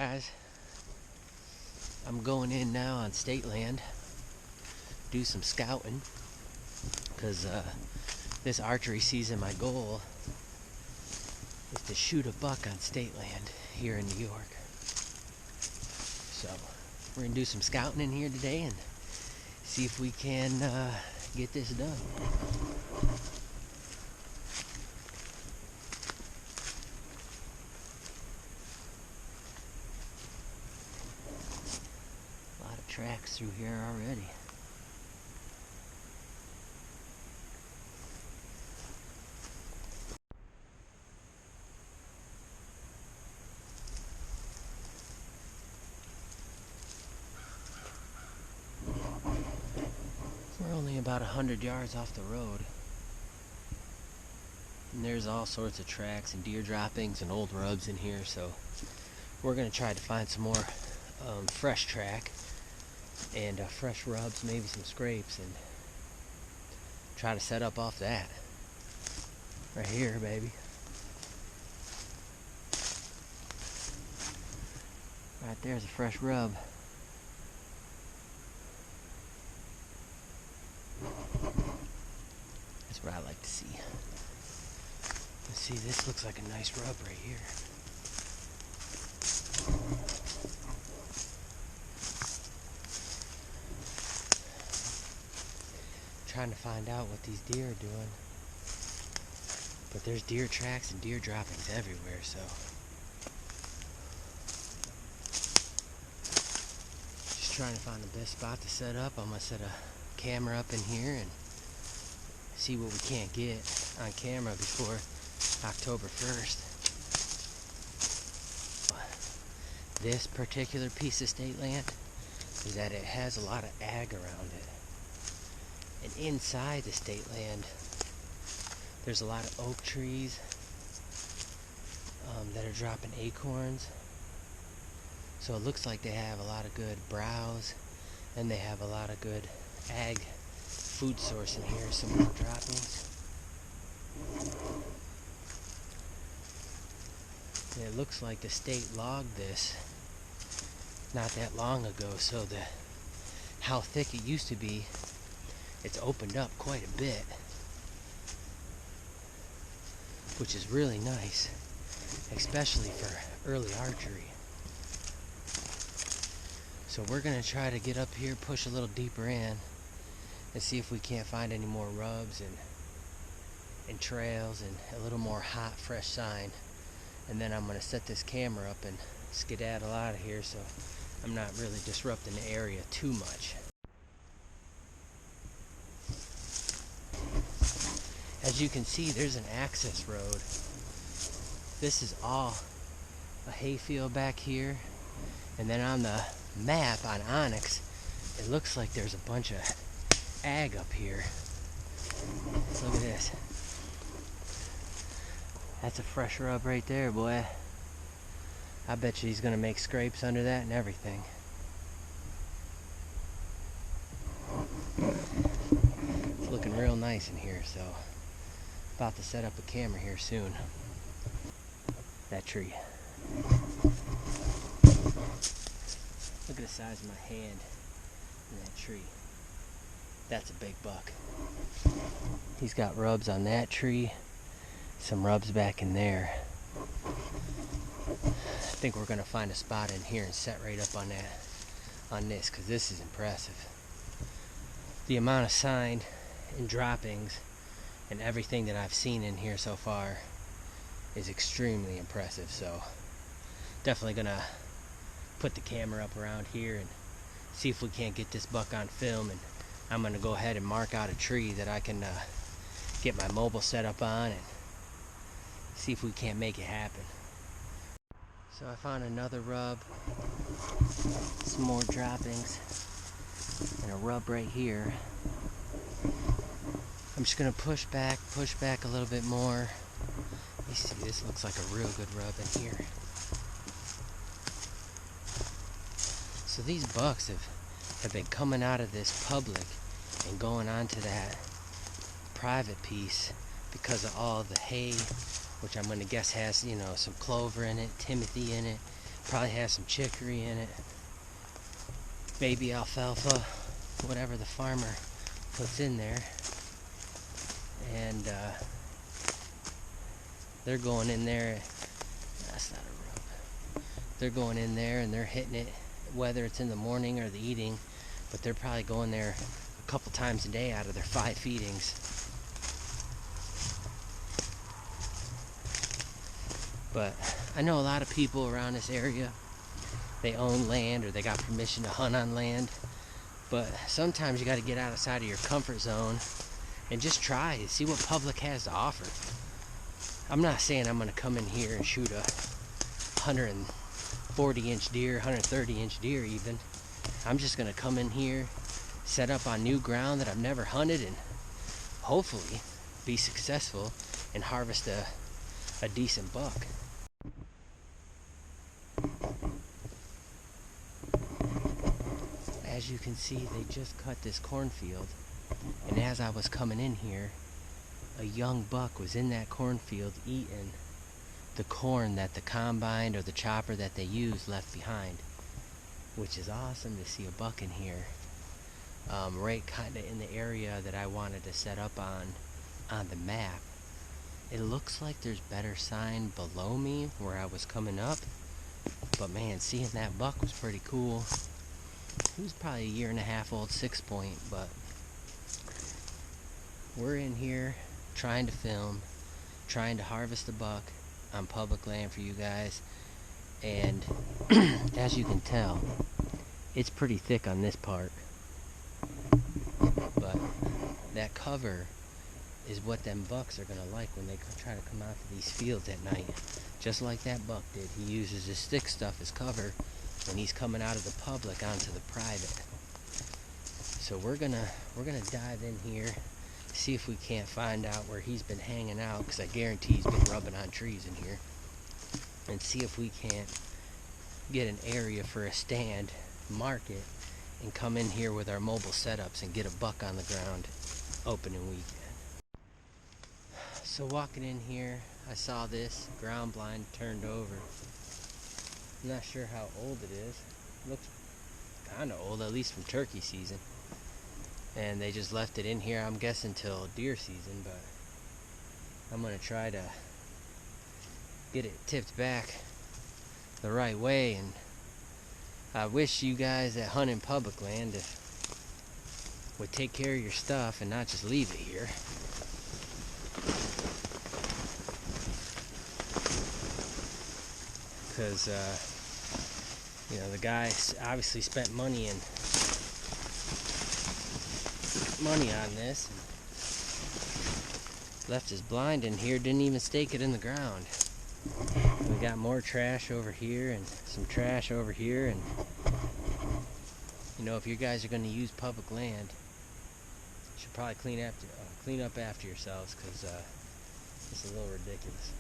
guys, I'm going in now on state land, do some scouting, because this archery season my goal is to shoot a buck on state land here in New York. So we're going to do some scouting in here today and see if we can get this done. A lot of tracks through here already. We're only about 100 yards off the road. And there's all sorts of tracks and deer droppings and old rubs in here, so we're going to try to find some more fresh track and fresh rubs, maybe some scrapes, and try to set up off that. Right here, baby. Right there's a fresh rub. That's what I like to see. Let's see, this looks like a nice rub right here. Trying to find out what these deer are doing. But there's deer tracks and deer droppings everywhere, so just trying to find the best spot to set up. I'm gonna set a camera up in here and see what we can't get on camera before October 1st. This particular piece of state land is that it has a lot of ag around it. And inside the state land, there's a lot of oak trees that are dropping acorns. So it looks like they have a lot of good browse, and they have a lot of good ag food source in here, some more droppings. And it looks like the state logged this not that long ago, so how thick it used to be, it's opened up quite a bit, which is really nice, especially for early archery. So we're going to try to get up here, push a little deeper in, and see if we can't find any more rubs and trails and a little more hot, fresh sign. And then I'm going to set this camera up and skedaddle out of here so I'm not really disrupting the area too much. As you can see, there's an access road. This is all a hayfield back here, and then on the map on Onyx, it looks like there's a bunch of ag up here. Look at this. That's a fresh rub right there, boy. I bet you he's gonna make scrapes under that and everything. It's looking real nice in here, so about to set up a camera here soon. That tree. Look at the size of my hand in that tree. That's a big buck. He's got rubs on that tree, some rubs back in there. I think we're gonna find a spot in here and set right up on this, because this is impressive. The amount of sign and droppings and everything that I've seen in here so far is extremely impressive. So definitely gonna put the camera up around here and see if we can't get this buck on film, and I'm gonna go ahead and mark out a tree that I can get my mobile set up on and see if we can't make it happen. So I found another rub, some more droppings, and a rub right here. I'm just gonna push back a little bit more. You see, this looks like a real good rub in here. So these bucks have been coming out of this public and going on to that private piece because of all the hay, which I'm going to guess has, you know, some clover in it, timothy in it, Probably has some chicory in it, baby alfalfa, whatever the farmer puts in there. And they're going in there. That's not a rub. They're going in there and they're hitting it, whether it's in the morning or the eating, but they're probably going there a couple times a day out of their 5 feedings. But I know a lot of people around this area, they own land or they got permission to hunt on land, but sometimes you got to get outside of your comfort zone and just try and see what public has to offer. I'm not saying I'm going to come in here and shoot a 140-inch deer, 130-inch deer even. I'm just going to come in here, set up on new ground that I've never hunted, and hopefully be successful and harvest a decent buck. As you can see, they just cut this cornfield, and as I was coming in here, a young buck was in that cornfield eating the corn that the combine or the chopper that they use left behind, which is awesome to see a buck in here, right kind of in the area that I wanted to set up on the map. It looks like there's better sign below me where I was coming up, but man, seeing that buck was pretty cool. He was probably 1.5 years old, 6-point, but we're in here trying to film, trying to harvest a buck on public land for you guys, and as you can tell, it's pretty thick on this part, but that cover is what them bucks are gonna like when they try to come out to these fields at night, just like that buck did. He uses his thick stuff as cover when he's coming out of the public onto the private. So we're gonna dive in here, see if we can't find out where he's been hanging out, because I guarantee he's been rubbing on trees in here, and see if we can't get an area for a stand, mark it, and come in here with our mobile setups and get a buck on the ground opening weekend. So walking in here, I saw this ground blind turned over. I'm not sure how old it is. Looks kind of old, at least from turkey season. And they just left it in here, I'm guessing, till deer season, but I'm gonna try to get it tipped back the right way. And I wish you guys that hunt in public land would take care of your stuff and not just leave it here. Because you know, the guy obviously spent money on this, and left his blind in here, didn't even stake it in the ground. We got more trash over here and some trash over here, and you know, if you guys are going to use public land, you should probably clean up after yourselves, because it's a little ridiculous.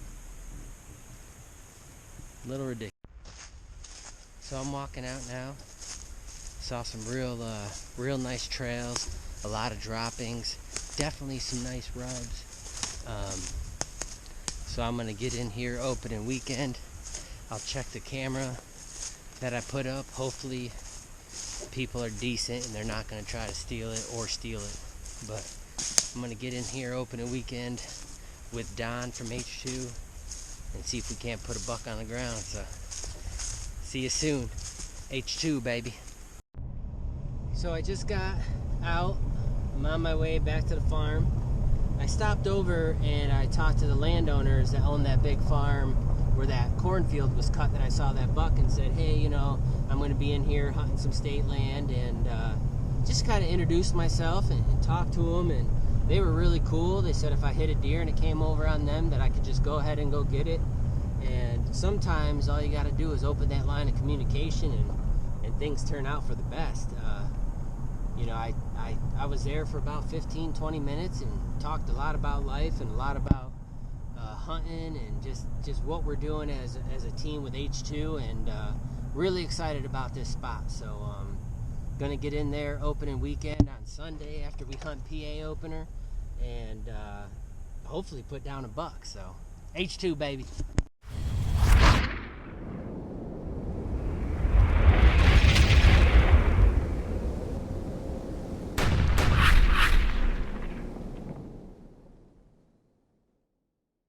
So I'm walking out now. Saw some real nice trails, a lot of droppings, definitely some nice rubs. So I'm gonna get in here opening weekend. I'll check the camera that I put up. Hopefully people are decent and they're not gonna try to steal it. But I'm gonna get in here opening weekend with Don from H2 and see if we can't put a buck on the ground. So see you soon. H2, baby. So I just got out. I'm on my way back to the farm. I stopped over and I talked to the landowners that own that big farm where that cornfield was cut that I saw that buck, and said, hey, you know, I'm going to be in here hunting some state land, and just kind of introduced myself and talked to them, and they were really cool. They said if I hit a deer and it came over on them, that I could just go ahead and go get it. And sometimes all you got to do is open that line of communication, and things turn out for the best. You know, I was there for about 15-20 minutes and talked a lot about life and a lot about hunting and just what we're doing as a team with H2, and really excited about this spot. So gonna get in there opening weekend on Sunday after we hunt PA opener, and hopefully put down a buck. So H2, baby.